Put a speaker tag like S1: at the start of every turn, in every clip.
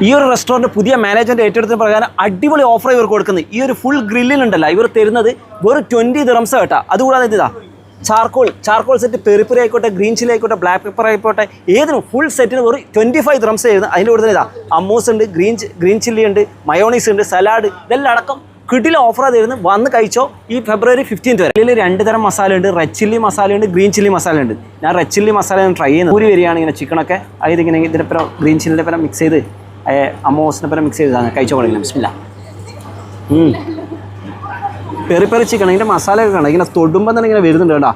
S1: ഈ ഒരു റെസ്റ്റോറൻറ്റ് പുതിയ മാനേജ്മെൻറ്റ് ഏറ്റെടുത്ത പ്രകാരം അടിപൊളി ഓഫർ ഇവർ കൊടുക്കുന്നത്. ഈ ഒരു ഫുൾ ഗ്രില്ലിനുണ്ടല്ലോ ഇവർ തരുന്നത് വെറും 20 ദിറംസ് കേട്ടോ. അതുകൂടാതെ ഇതാ ചാർക്കോൾ സെറ്റ്, പെരിപ്പറി ആയിക്കോട്ടെ, ഗ്രീൻ ചില്ലി ആയിക്കോട്ടെ, ബ്ലാക്ക് പെപ്പർ ആയിക്കോട്ടെ, ഏതിനും ഫുൾ സെറ്റിന് ഒരു 25 ദിറംസ് ആയിരുന്നു. അതിൻ്റെ കൂടുതൽ ഇതാ അമ്മൂസ് ഉണ്ട്, ഗ്രീൻ ചില്ലി ഉണ്ട്, മയോണീസ് ഉണ്ട്, സലാഡ്, ഇതെല്ലാം അടക്കം കിടിലം ഓഫറാണ് തരുന്നത്. വന്ന് കഴിച്ചോ ഈ ഫെബ്രുവരി 15 വരെ. ഇതിൽ 2 തരം മസാല ഉണ്ട്, റെഡ് ചില്ലി മസാല ഉണ്ട്, ഗ്രീൻ ചില്ലി മസാല ഉണ്ട്. ഞാൻ റെഡ് ചില്ലി മസാല ട്രൈ ചെയ്യുന്നത്. പൂരി വരികയാണ് ഇങ്ങനെ ചിക്കനൊക്കെ അതിങ്ങനെ ഇതിൻ്റെ പരം ഗ്രീൻ ചില്ലിൻ്റെ പരം മിക്സ് ചെയ്ത് അമ്മോസിൻ്റെ പരം മിക്സ് ചെയ്ത് കഴിച്ചോ കൊടുക്കില്ല. ബിസ്മില്ല. പെരി ചിക്കൻ അതിൻ്റെ മസാലയൊക്കെ കാണാം ഇങ്ങനെ തൊടുമ്പോൾ തന്നെ ഇങ്ങനെ വരുന്നുണ്ട് കേട്ടോ.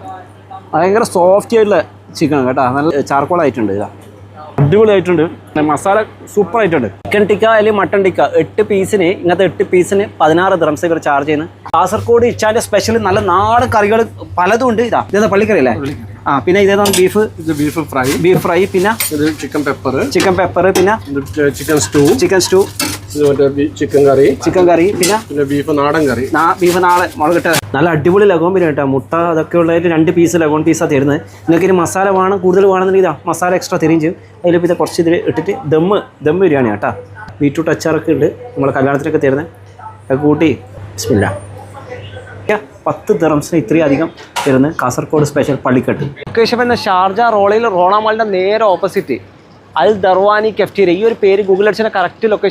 S1: ഭയങ്കര സോഫ്റ്റ് ആയിട്ടുള്ള ചിക്കൻ കേട്ടോ. നല്ല ചാർക്കോൾ ആയിട്ടുണ്ട്. ഇതാ അടിപൊളിയായിട്ടുണ്ട്. മസാല സൂപ്പർ ആയിട്ടുണ്ട്. ചിക്കൻ ടിക്ക അല്ലെങ്കിൽ മട്ടൺ ടിക്ക 8 പീസിന് ഇങ്ങനത്തെ 8 പീസിന് 16 ദിറംസ് ഇവർ ചാർജ് ചെയ്യുന്നത്. കാസർഗോഡ് ഇച്ചാൻ്റെ സ്പെഷ്യൽ നല്ല നാടൻ കറികൾ പലതും ഉണ്ട്. ഇതാ പള്ളിക്കറി അല്ലേ? പിന്നെ ഇതേതാണ് ബീഫ് ഫ്രൈ, പിന്നെ
S2: ചിക്കൻ
S1: പെപ്പർ, പിന്നെ
S2: ചിക്കൻ സ്റ്റൂ, ചിക്കൻ കറി, പിന്നെ ബീഫ് നാടൻ മുളകിട്ട
S1: നല്ല അടിപൊളി ലഗോൺ ബിരിയാണി കേട്ടോ. മുട്ട അതൊക്കെ ഉള്ളതായിട്ട് 2 പീസ് ലഗോൺ പീസാണ് തരുന്നത്. നിങ്ങൾക്ക് ഇനി മസാല വേണം, കൂടുതൽ വേണമെന്നുണ്ടെങ്കിൽ ഇതാ മസാല എക്സ്ട്രാ തരും ചെയ്യും. അതിലിപ്പോൾ ഇത് കുറച്ച് ഇതിൽ ഇട്ടിട്ട് ദം ബിരിയാണി കേട്ടോ. ബീറ്റ്റൂട്ട് അച്ചാറൊക്കെ ഉണ്ട് നമ്മൾ കല്യാണത്തിനൊക്കെ തരുന്നത്. അത് കൂട്ടി ബിസ്മില്ല. 10 ദിറംസിന് ഇത്രയും അധികം തരുന്നത് കാസർഗോഡ് സ്പെഷ്യൽ പള്ളിക്കട്ട്. ലൊക്കേഷൻ പിന്നെ ഷാർജ റോളയിൽ റോണാമാളിൻ്റെ നേരെ ഓപ്പോസിറ്റ് അൽ ദർവാനി കെഫ്റ്റീരിയ. ഈ ഒരു പേര് ഗൂഗിൾ അടിച്ചാൽ കറക്റ്റ് ലൊക്കേഷൻ